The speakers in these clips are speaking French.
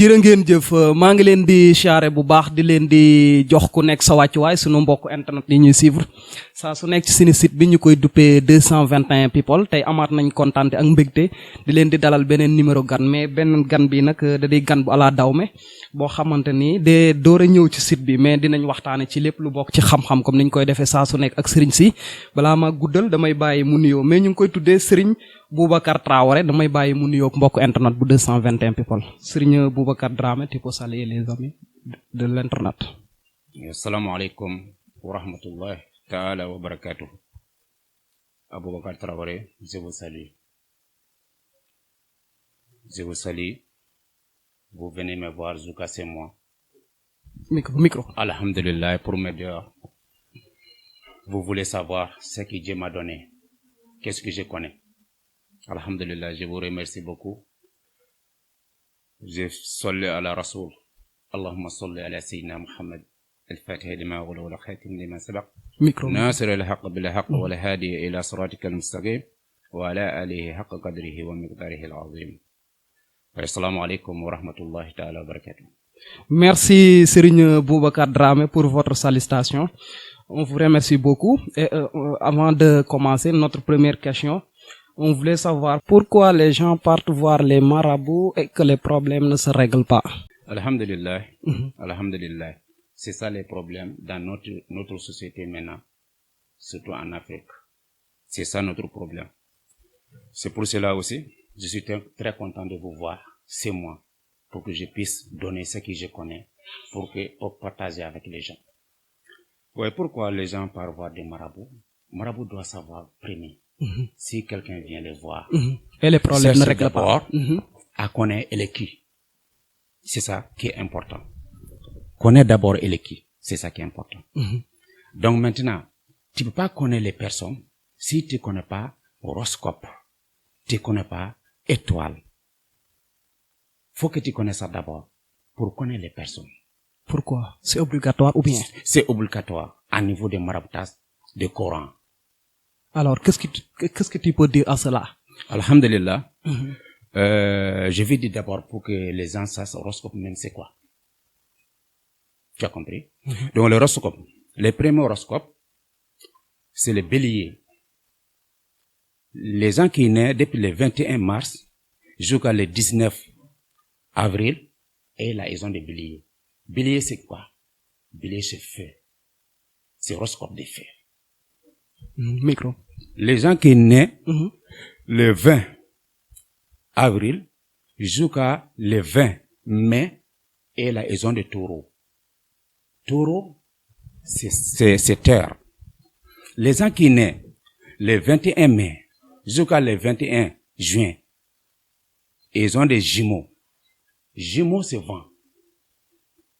jërë ngeen jëf maa ngi leen di siyaare bu baax di leen di jox ku nekk sa wàccuwaay sunu mbokk internet yi ñuy suivre saa su nekk ci suñu site bi ñu koy duppee 221 people tey amaat nañ kontaante ak mbégte di leen di dalal beneen numéro gan mais beneen gan bi nag da di gan bu ala dawme boo xamante ni de door a ñëw ci site bi mais dinañ waxtaane ci lépp lu bokk ci xam-xam comme niñ koy defee saa su nekk ak sëriñ si balaa ma guddal damay bàyyi mu nuyoo mais ñu ngi koy tuddee sëriñ Boubacar Traoré damay bàyyi mu nuyoo mbokk internet bu 221 people sëriñ Boubacar Dramé tu peux saluer les amis de l'internet. Asalaamaaleykum wa rahmatullahi taala wa barakatuh. Aboubacar Traoré, je vous salue. Je vous salue. Vous venez me voir, Zouka, c'est moi. Micro. Alhamdulillah, pour m'aider. Vous voulez savoir ce que Dieu m'a donné. Qu'est-ce que je connais? Alhamdulillah, je vous remercie beaucoup. Je salue à la Rasoul. Allahumma salli ala Sayyidina Muhammad. الفاتح لما أغلق والخاتم لما سبق ناصر الحق بالحق والهادي إلى صراطك المستقيم وعلى آله حق قدره ومقداره العظيم. السلام عليكم ورحمة الله تعالى وبركاته. Merci Serigne Boubacar Dramé pour votre salutation. On vous remercie beaucoup. Et avant de commencer notre première question, on voulait savoir pourquoi les gens partent voir les marabouts et que les problèmes ne se règlent pas. Alhamdulillah. Alhamdulillah. C'est ça les problèmes dans notre société maintenant, surtout en Afrique. C'est ça notre problème. C'est pour cela aussi, je suis très content de vous voir, c'est moi, pour que je puisse donner ce que je connais, pour partager avec les gens. Ouais, pourquoi les gens partent voir des marabouts? Marabout doit savoir premier, si quelqu'un vient les voir. Et les problèmes ne règlent pas. À connaître elle est qui. C'est ça qui est important. Connais d'abord elle est qui. C'est ça qui est important. Donc maintenant, tu peux pas connaître les personnes si tu connais pas horoscope, tu connais pas étoile. Faut que tu connaisses ça d'abord pour connaître les personnes. Pourquoi? C'est obligatoire ou bien? C'est obligatoire à niveau des maraboutage, du Coran. Alors, qu'est-ce que tu peux dire à cela? Alhamdulillah. Je vais dire d'abord pour que les gens sachent horoscope même c'est quoi. Tu as compris? Donc l'horoscope, les premiers horoscopes, c'est le bélier. Les gens qui naissent depuis le 21 mars jusqu'à le 19 avril, et là ils ont des béliers. Bélier c'est quoi? Bélier c'est feu. C'est horoscope des feux. Micro. Les gens qui naissent le 20 avril jusqu'à le 20 mai, et là ils ont des taureaux. Taureau, c'est terre. Les gens qui naissent le 21 mai jusqu'à le 21 juin, ils ont des jumeaux. Jumeaux, c'est vent.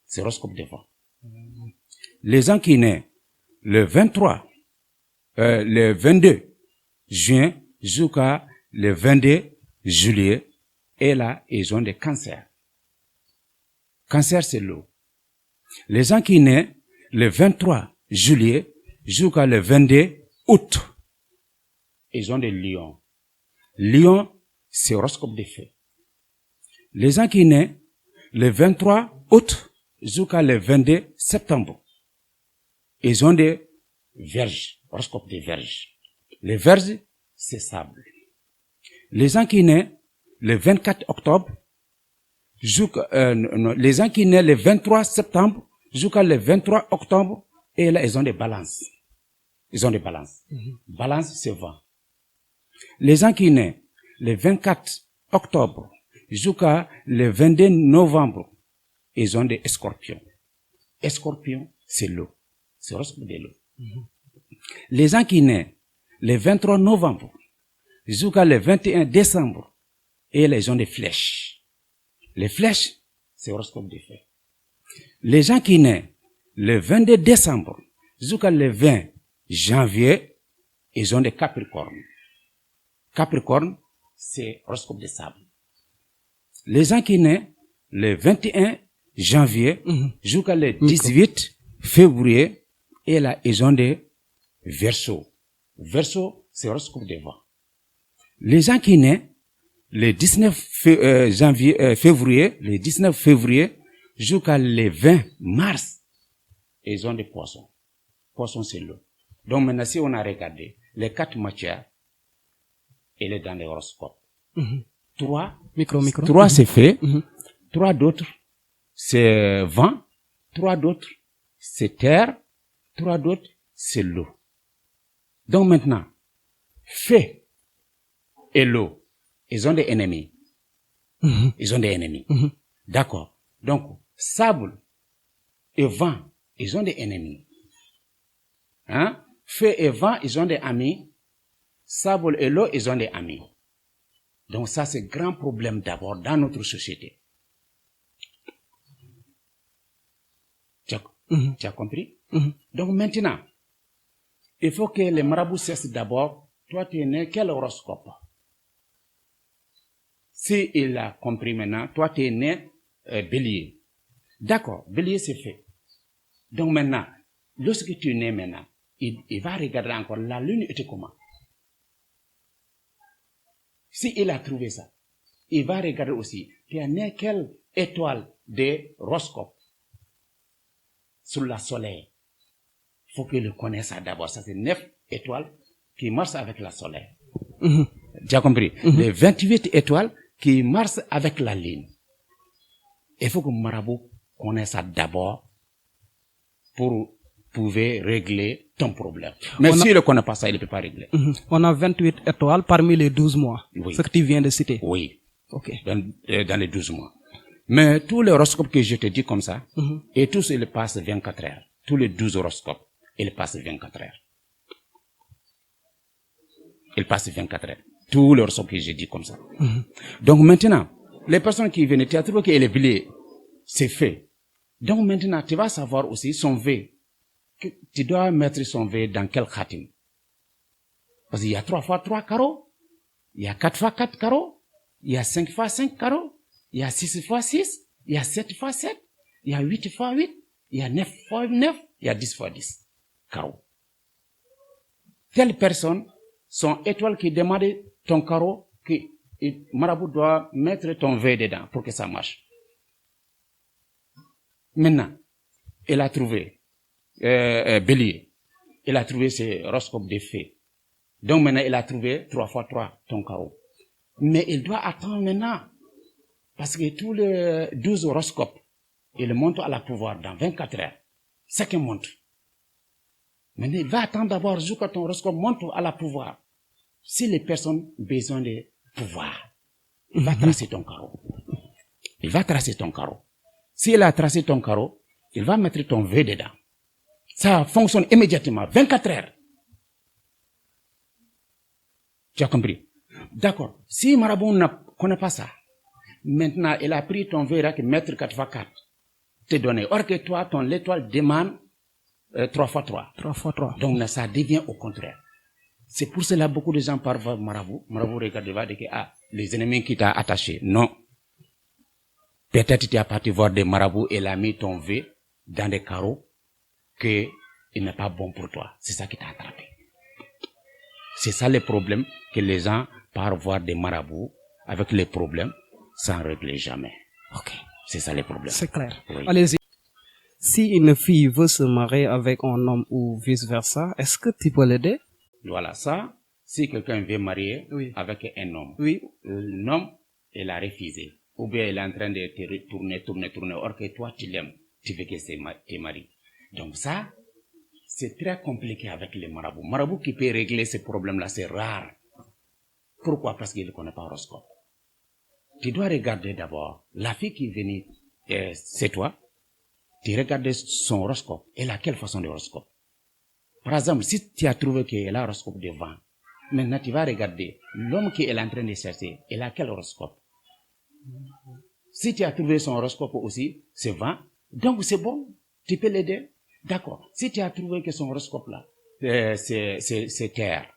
C'est horoscope de vent. Les gens qui naissent le 22 juin jusqu'à le 22 juillet, et là, ils ont des cancers. Cancer, c'est l'eau. Les gens qui naissent le 23 juillet jusqu'à le 22 août, ils ont des lions. Lion, c'est horoscope de feu. Les gens qui naissent le 23 août jusqu'à le 22 septembre, ils ont des vierges, horoscope des vierges. Les vierges, c'est sable. Les gens qui naissent le 24 octobre, les gens qui naissent le 23 septembre jusqu'à le 23 octobre, et là, ils ont des balances. Ils ont des balances. Balance, c'est vent. Les gens qui naissent le 24 octobre jusqu'à le 22 novembre, ils ont des scorpions. Scorpion, c'est l'eau. C'est horoscope de l'eau. Les gens qui naissent le 23 novembre jusqu'à le 21 décembre, et là, ils ont des flèches. Les flèches, c'est horoscope de feu. Les gens qui naissent le 22 décembre jusqu'à le 20 janvier, ils ont des capricornes. Capricorne, c'est horoscope de sable. Les gens qui naissent le 21 janvier jusqu'à le 18 février, et là, ils ont des Verseaux. Verseau, c'est horoscope de vent. Les gens qui naissent le 19 février, le 19 février jusqu'à le 20 mars, ils ont des poissons. Poissons, c'est l'eau. Donc maintenant, si on a regardé les 4 matières, elle est dans les horoscopes. 3, c'est fait. 3 d'autres, c'est vent. 3 d'autres, c'est terre. 3 d'autres, c'est l'eau. Donc maintenant, feu et l'eau, ils ont des ennemis. Ils ont des ennemis. D'accord. Donc, sable et vent, ils ont des ennemis. Hein? Feu et vent, ils ont des amis. Sable et l'eau, ils ont des amis. Donc ça, c'est un grand problème d'abord dans notre société. Tu as compris? Donc maintenant, il faut que les marabouts cessent d'abord. Toi, tu es né, quel horoscope? Si il a compris maintenant, toi, tu es né bélier. D'accord, bélier, c'est fait. Donc maintenant, lorsque tu es né maintenant, il va regarder encore la lune était comment. Si il a trouvé ça, il va regarder aussi, tu es né quelle étoile de horoscope sur la soleil. Il faut qu'il le connaisse ça d'abord. Ça, c'est 9 étoiles qui marchent avec la soleil. Tu as compris? Les 28 étoiles qui marchent avec la lune. Il faut que Marabout connaisse ça d'abord pour pouvoir régler ton problème. Mais s'il ne connaît pas ça, il ne peut pas régler. On a 28 étoiles parmi les 12 mois. Oui. Ce que tu viens de citer. Oui. Ok. Dans les 12 mois. Mais tous les horoscopes que je te dis comme ça, et tous, ils passent 24 heures. Tous les 12 horoscopes, ils passent 24 heures. Ils passent 24 heures. Tous les horoscopes que j'ai dit comme ça. Donc maintenant, les personnes qui viennent, tu as trouvé qu'elle est bélier, c'est fait. Donc maintenant, tu vas savoir aussi son V. Tu dois mettre son V dans quel khatim. Parce qu'il y a 3 fois 3 carreaux, il y a 4 fois 4 carreaux, il y a 5 fois 5 carreaux, il y a 6 fois 6, il y a 7 fois 7, il y a 8 fois 8, il y a 9 fois 9, il y a 10 fois 10 carreaux. Telle personne, son étoile qui demande ton carreau, que Marabout doit mettre ton V dedans pour que ça marche. Maintenant, elle a trouvé bélier. Elle a trouvé ses horoscopes de fées. Donc maintenant, elle a trouvé 3 fois 3 ton carreau. Mais il doit attendre maintenant. Parce que tous les 12 horoscopes, ils montent à la pouvoir dans 24 heures. C'est qu'ils montent. Maintenant, il va attendre d'abord jusqu'à ton horoscope monte à la pouvoir. Si les personnes ont besoin de pouvoir, il va tracer ton carreau. Il va tracer ton carreau. Si il a tracé ton carreau, il va mettre ton V dedans. Ça fonctionne immédiatement, 24 heures. Tu as compris? D'accord. Si Marabout ne connaît pas ça, maintenant, il a pris ton V qui mettre 4 fois 4, te donné. Or que toi, ton étoile demande 3 fois 3. 3 fois 3. Donc, ça devient au contraire. C'est pour cela que beaucoup de gens parlent Marabout. Marabout regarde, va dire que les ennemis qui t'ont attaché. Non. Peut-être tu es parti voir des marabouts et il a mis ton V dans des carreaux que il n'est pas bon pour toi. C'est ça qui t'a attrapé. C'est ça le problème que les gens partent voir des marabouts avec les problèmes sans régler jamais. Ok. C'est ça le problème. C'est clair. Oui. Allez-y. Si une fille veut se marier avec un homme ou vice-versa, est-ce que tu peux l'aider? Voilà, ça, si quelqu'un veut marier avec un homme, l'homme, il a refusé. Ou bien il est en train de tourner, or que toi, tu l'aimes, tu veux que tu maries. Donc ça, c'est très compliqué avec les marabouts. Marabout qui peut régler ces problèmes-là, c'est rare. Pourquoi? Parce qu'il ne connaît pas l'horoscope. Tu dois regarder d'abord, la fille qui est venue, c'est toi, tu regardes son horoscope. Elle a quelle façon d'horoscope? Par exemple, si tu as trouvé qu'elle a un horoscope de vent, maintenant tu vas regarder l'homme qu'elle est en train de chercher, elle a quel horoscope? Si tu as trouvé son horoscope aussi, c'est vent, donc c'est bon, tu peux l'aider. D'accord. Si tu as trouvé que son horoscope là, c'est terre,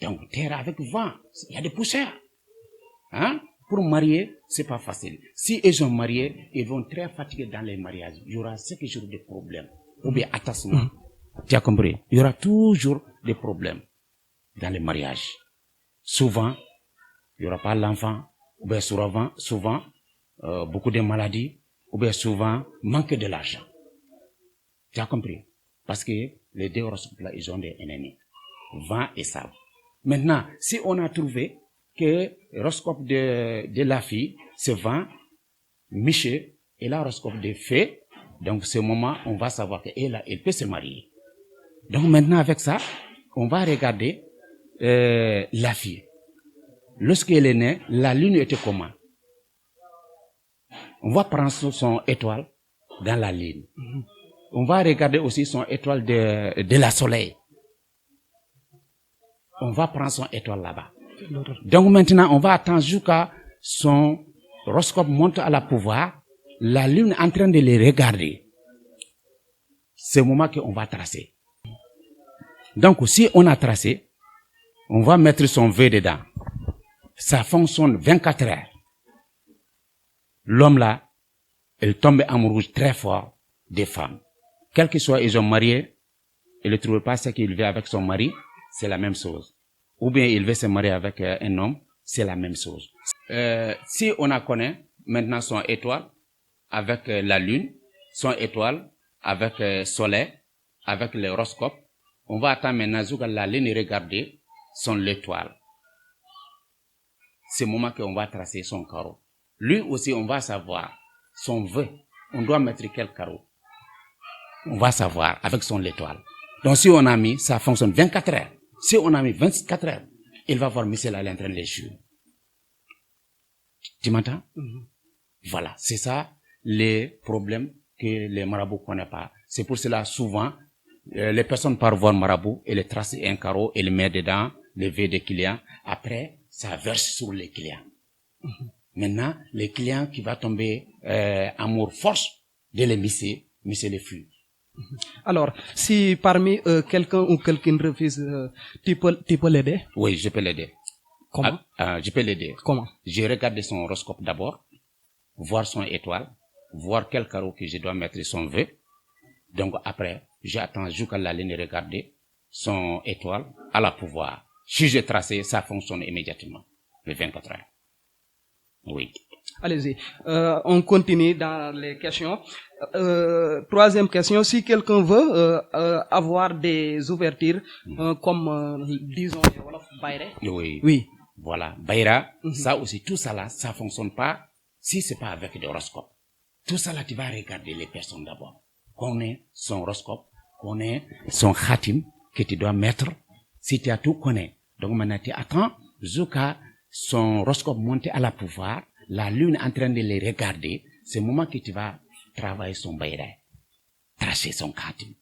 donc terre avec vent, il y a des poussières. Hein? Pour marier, c'est pas facile. Si ils sont mariés, ils vont très fatigués dans les mariages. Il y aura 5 jours de problèmes. Ou bien attachement. Tu as compris? Il y aura toujours des problèmes dans les mariages. Souvent, il n'y aura pas l'enfant. ou bien souvent beaucoup de maladies, ou bien souvent manque de l'argent. Tu as compris? Parce que les deux horoscopes là, ils ont des ennemis. Vent et sable. Maintenant, si on a trouvé que l'horoscope de la fille, c'est vent, Michel, et l'horoscope de fée, donc ce moment, on va savoir qu'elle peut se marier. Donc maintenant, avec ça, on va regarder la fille. Lorsqu'elle est née, la lune était comment? On va prendre son étoile dans la lune. On va regarder aussi son étoile de la soleil. On va prendre son étoile là-bas. Donc maintenant, on va attendre jusqu'à son horoscope monte à la pouvoir. La lune est en train de les regarder. C'est le moment qu'on va tracer. Donc, si on a tracé, on va mettre son V dedans. Ça fonctionne 24 heures. L'homme là, il tombe amoureux très fort des femmes. Quel que soit, ils ont marié, il ne trouve pas ce qu'il veut avec son mari, c'est la même chose. Ou bien il veut se marier avec un homme, c'est la même chose. Si on a connaît maintenant son étoile avec la lune, son étoile avec soleil, avec l'horoscope, on va attendre maintenant jusqu'à la lune regarder son étoile. C'est le moment qu'on va tracer son carreau. Lui aussi, on va savoir son vœu. On doit mettre quel carreau. On va savoir avec son étoile. Donc si on a mis, ça fonctionne 24 heures. Si on a mis 24 heures, il va voir Michel aller en train de les jouer. Tu m'entends? Voilà, c'est ça les problèmes que les marabouts ne connaissent pas. C'est pour cela souvent, les personnes partent voir marabout et les tracent un carreau et le met dedans, le vœu des clients. Après, ça verse sur les clients. Maintenant, les clients qui va tomber amour force de l'émisser, Michel les fuit. Alors, si parmi quelqu'un ou quelqu'un refuse, tu peux l'aider? Oui, je peux l'aider. Comment? Je peux l'aider. Comment? Je regarde son horoscope d'abord, voir son étoile, voir quel carreau que je dois mettre son vœu. Donc après, j'attends jusqu'à la ligne regarder son étoile à la pouvoir. Si je trace, ça fonctionne immédiatement, les 24 heures. Oui. Allez-y. On continue dans les questions. Troisième question, si quelqu'un veut avoir des ouvertures comme, disons, Wolof Bayre. Oui. Oui. Voilà. Bayra, ça aussi, tout ça là, ça fonctionne pas si c'est pas avec des horoscopes. Tout ça là, tu vas regarder les personnes d'abord. Connais son horoscope, connais son khatim que tu dois mettre. Si tu as tout connais. Donc maintenant, tu attends jusqu'à son horoscope monter à la pouvoir. La lune en train de les regarder. C'est le moment que tu vas travailler son bayra. Tracer son khatim.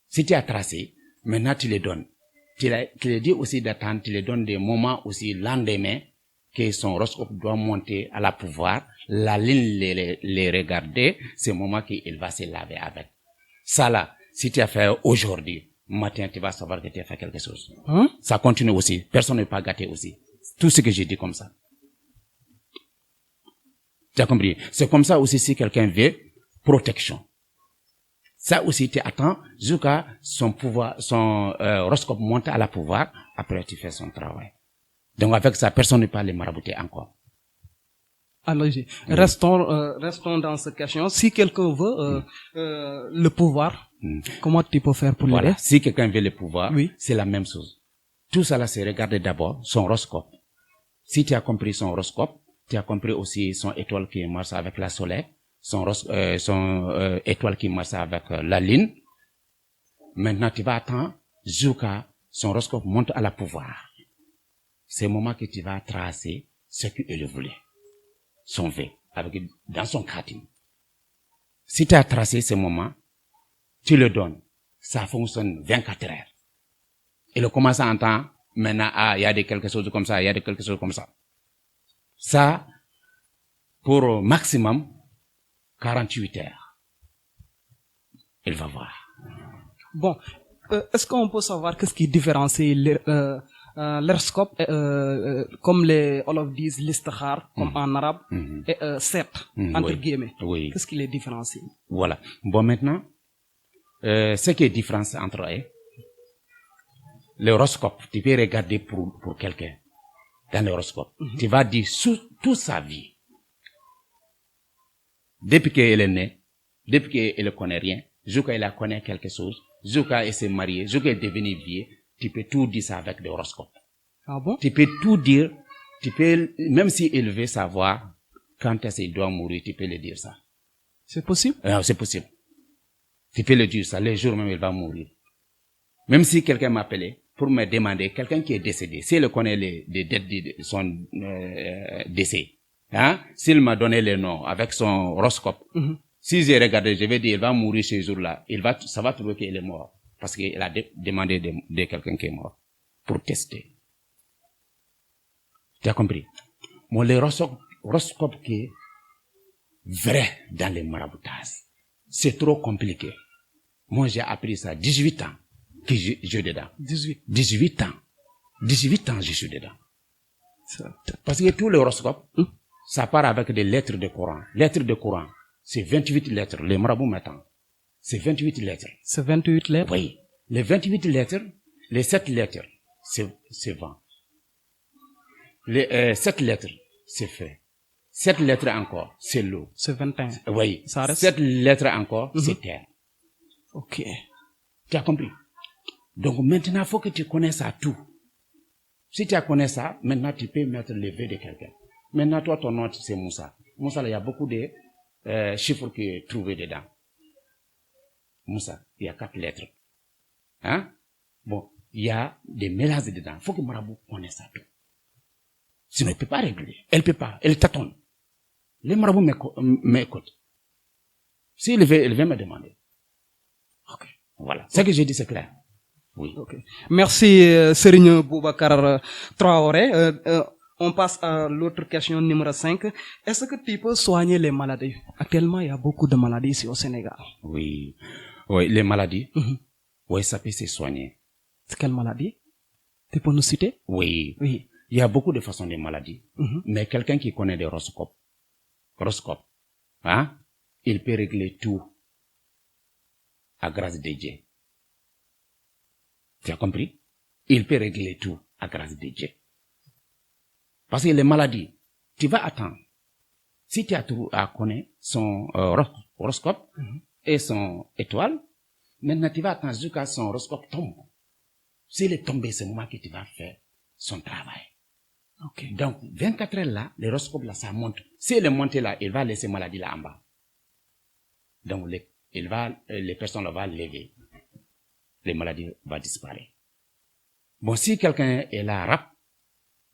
Si tu as tracé, maintenant tu les donnes. Tu les dis aussi d'attendre, tu les donnes des moments aussi lendemain que son horoscope doit monter à la pouvoir. La ligne les regarder, c'est le moment qu'il va se laver avec. Ça là, si tu as fait aujourd'hui, matin, tu vas savoir que tu as fait quelque chose. Ça continue aussi. Personne n'est pas gâté aussi. Tout ce que j'ai dit comme ça. Tu as compris? C'est comme ça aussi si quelqu'un veut protection. Ça aussi, tu attends jusqu'à son pouvoir, son horoscope monte à la pouvoir. Après, tu fais son travail. Donc avec ça, personne ne peut les marabouter encore. Allons-y. Restons dans cette question. Si quelqu'un veut le pouvoir, comment tu peux faire pour l'aider? Si quelqu'un veut le pouvoir, oui, c'est la même chose. Tout ça là, c'est regarder d'abord son horoscope. Si tu as compris son horoscope, tu as compris aussi son étoile qui marche avec la soleil, son étoile qui marche avec la lune. Maintenant, tu vas attendre jusqu'à son horoscope monte à la pouvoir. C'est le moment que tu vas tracer ce qu'il voulait. Son vœu, dans son khatim. Si tu as tracé ce moment, tu le donnes. Ça fonctionne 24 heures. Il commence à entendre, maintenant, il y a quelque chose comme ça, il y a quelque chose comme ça. Ça, pour maximum 48 heures. Il va voir. Bon, est-ce qu'on peut savoir qu'est-ce qui différencie l'horoscope, comme les Wolof disent l'istikhar, comme en arabe, et seet, entre guillemets. Oui. Qu'est-ce qui les différencie? Voilà. Bon, maintenant, ce qui est différent entre eux, l'horoscope, tu peux regarder pour quelqu'un. dans l'horoscope. Tu vas dire toute sa vie. Depuis qu'elle est née, depuis qu'elle ne connaît rien, jusqu'à elle connaît quelque chose, jusqu'à elle s'est mariée, jusqu'à elle est devenue vieille, tu peux tout dire ça avec l'horoscope. Ah bon? Tu peux tout dire, tu peux, même si elle veut savoir quand est-ce qu'il doit mourir, tu peux le dire ça. C'est possible? C'est possible. Tu peux le dire ça, les jours même il va mourir. Même si quelqu'un m'appelait pour me demander, quelqu'un qui est décédé, s'il connaît les dates de son décès, hein, s'il m'a donné le nom avec son horoscope, si j'ai regardé, je vais dire, il va mourir ce jour-là, ça va trouver qu'il est mort. Parce qu'il a demandé de quelqu'un qui est mort. Pour tester. Tu as compris? Moi, l'horoscope qui est vrai dans les maraboutages, c'est trop compliqué. Moi, j'ai appris ça à 18 ans que je suis dedans. 18 ans. 18 ans, je suis dedans. Parce que tout l'horoscope, ça part avec des lettres de Coran. Lettres de Coran, c'est 28 lettres, les marabouts maintenant. C'est 28 lettres. C'est 28 lettres? Oui. Les 28 lettres, les 7 lettres, c'est vent. Les 7 lettres, c'est feu. 7 lettres encore, c'est l'eau. C'est 21. Oui. Ça reste? 7 lettres encore, c'est terre. Ok. Tu as compris? Donc maintenant, il faut que tu connaisses ça tout. Si tu connais ça, maintenant tu peux mettre le V de quelqu'un. Maintenant, toi, ton nom, c'est Moussa. Moussa, là, il y a beaucoup de chiffres qui sont trouvés dedans. Moussa, il y a 4 lettres. Hein? Bon, il y a des mélanges dedans. Il faut que Marabout connaisse ça tout. Sinon, il ne peut pas régler. Elle ne peut pas. Elle tâtonne. Les marabouts m'écoutent. S'il veut me demander. Ok. Voilà. Ce que j'ai dit, c'est clair. Oui. Okay. Merci, Serigne Boubacar Traoré. On passe à l'autre question numéro 5. Est-ce que tu peux soigner les maladies? Actuellement, il y a beaucoup de maladies ici au Sénégal. Oui. Oui, les maladies. Oui, ça peut se soigner. C'est quelle maladie? Tu peux nous citer? Oui. Oui. Il y a beaucoup de façons de maladies. Mais quelqu'un qui connaît des horoscopes, hein, il peut régler tout à grâce de Dieu. Tu as compris? Il peut régler tout à grâce de Dieu. Parce que les maladies, tu vas attendre. Si tu as connaître son horoscope et son étoile, maintenant tu vas attendre jusqu'à son horoscope tombe. S'il est tombé, c'est le moment que tu vas faire son travail. Okay. Donc, 24 heures là, l'horoscope là, ça monte. Si elle est montée là, il va laisser maladie là en bas. Donc, les personnes là vont lever. Les maladies vont disparaître. Bon, si quelqu'un est là,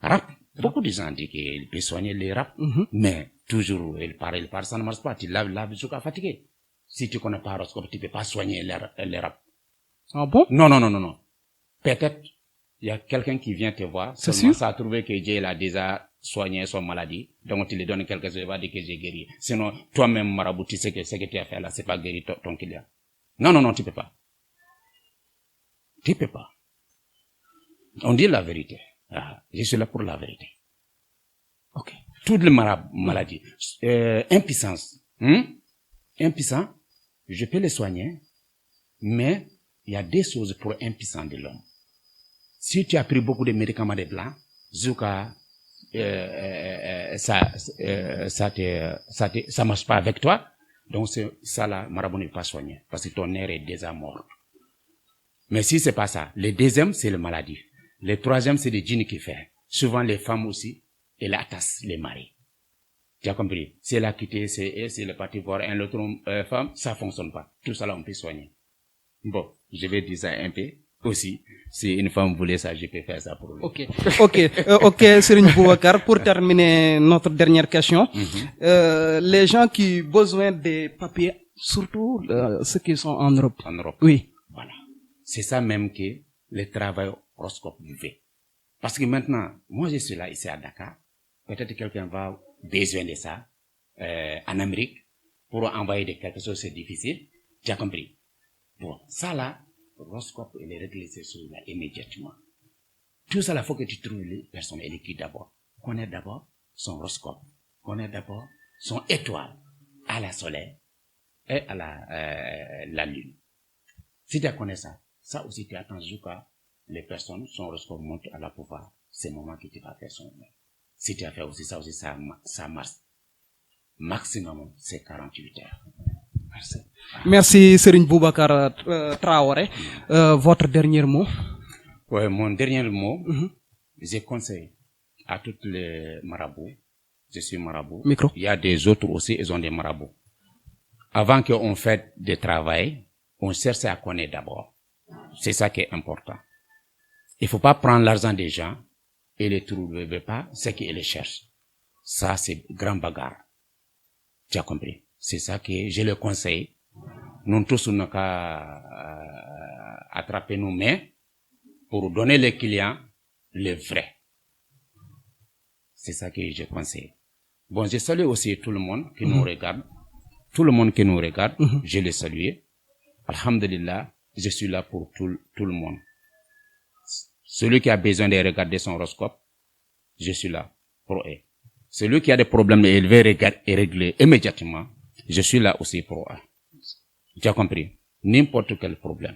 rap, beaucoup de gens disent qu'il peut soigner les rap, mais toujours, il part, ça ne marche pas. Tu laves jusqu'à fatiguer. Si tu connais pas l'horoscope, tu ne peux pas soigner les rap. Ah bon? Non. Peut-être, il y a quelqu'un qui vient te voir. C'est sûr? Ça a trouvé que Dieu a déjà soigné son maladie. Donc, tu lui donnes quelque chose, il va dire que j'ai guéri. Sinon, toi-même, marabout, tu sais que ce que tu as fait là, c'est pas guéri ton client. Non, tu peux pas. Tu peux pas. On dit la vérité. Ah, je suis là pour la vérité. Ok. Toutes les maladies. Impuissance. Impuissant, je peux les soigner, mais il y a des choses pour impuissant de l'homme. Si tu as pris beaucoup de médicaments de blanc, jusqu'à ça marche pas avec toi, donc ça là, marabout ne peut pas soigner, parce que ton nerf est déjà mort. Mais si c'est pas ça, le deuxième, c'est la maladie. Le troisième, c'est le djinn qui fait. Souvent, les femmes aussi, elles attassent les maris. Tu as compris? Si elle a quitté, c'est elle est partie voir un autre femme, ça fonctionne pas. Tout ça là, on peut soigner. Bon, je vais dire ça un peu aussi. Si une femme voulait ça, je peux faire ça pour lui. Ok, Serigne Boubacar, pour terminer notre dernière question, les gens qui ont besoin des papiers, surtout ceux qui sont en Europe. En Europe. Oui. Voilà. C'est ça même que le travail horoscope fait. Parce que maintenant, moi je suis là ici à Dakar. Peut-être quelqu'un va besoin de ça en Amérique pour envoyer quelque chose, c'est difficile. Tu as compris? Bon, ça là, l'horoscope, il est réglé ces choses-là immédiatement. Tout ça là, il faut que tu trouves les personnes électriques d'abord. Connais d'abord son horoscope. Connais d'abord son étoile à la soleil et à la lune. Si tu connais ça, ça aussi tu attends jusqu'à les personnes, son horoscope monte à la pouvoir. C'est le moment que tu vas faire son œuvre. Si tu as fait aussi, ça marche. Maximum, c'est 48 heures. Merci. Merci Serigne Boubacar Traoré. Votre dernier mot? Ouais, mon dernier mot, je conseille à toutes les marabouts. Je suis marabout. Micro. Il y a des autres aussi, ils ont des marabouts. Avant qu'on fasse des travail, on cherche à connaître d'abord. C'est ça qui est important. Il faut pas prendre l'argent des gens et les trouver pas ce qu'ils les cherchent. Ça, c'est grand bagarre. Tu as compris? C'est ça que je le conseille. Nous tous, on n'a qu'à attraper nos mains pour donner les clients le vrai. C'est ça que je conseille. Bon, je salue aussi tout le monde qui nous regarde. Tout le monde qui nous regarde, je les salue. Alhamdulillah, je suis là pour tout le monde. Celui qui a besoin de regarder son horoscope, je suis là pour eux. Celui qui a des problèmes élevés et régler immédiatement, je suis là aussi pour eux. Tu as compris? N'importe quel problème.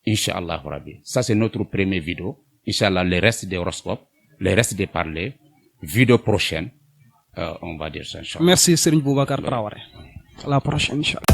Inch'Allah Rabbi. Ça, c'est notre première vidéo. Inch'Allah, le reste des horoscopes, le reste des parlers, vidéo prochaine, on va dire ça, Inch'Allah. Merci Serigne Boubacar Traoré. À la prochaine, Inch'Allah.